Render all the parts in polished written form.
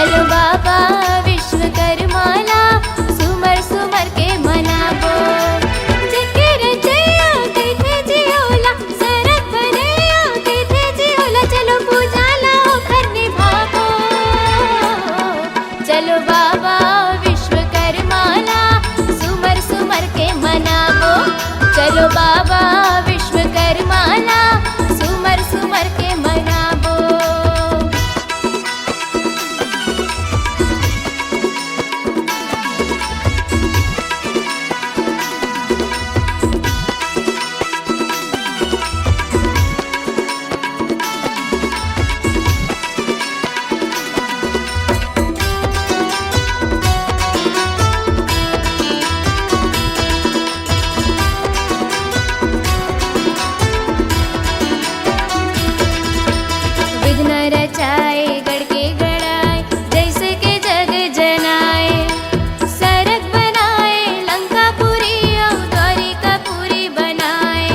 चलो बाबा विश्वकर्माला सुमर सुमर के मनावो। जिनके रचैया तिथे जियोला सरग बनैया तिथे जियोला चलो पूजाला ओखर निभावो। चलो बाबा विश्वकर्माला सुमर सुमर के मनावो। चलो बाबा विश्वकर्माला सुमर सुमर के मनावो। विघ्न रचाए गढ़ के गढ़ाए जैसे के जग जनाए। सरग बनाए लंकापुरी और द्वारिकापुरी बनाए।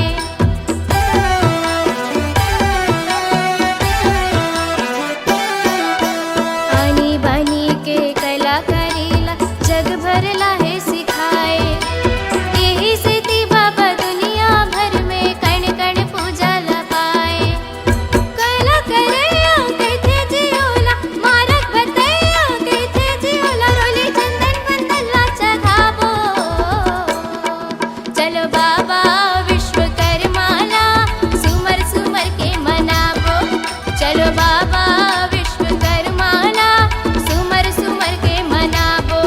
आनी बानी के कला करेला जग भर लाहे सिखाए। यही से ती बाबा दुनिया भर में कण कण पूजा पाए। कला करैया तिथे जियोला मारक बतैया तिथे जियोला रोली चंदन बंदला चढ़ावो। चलो बाबा विश्वकर्माला सुमर सुमर के मनावो। चलो बाबा विश्वकर्माला सुमर सुमर के मनावो।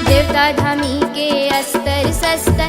देवता धामी के अस्तर शस्त्र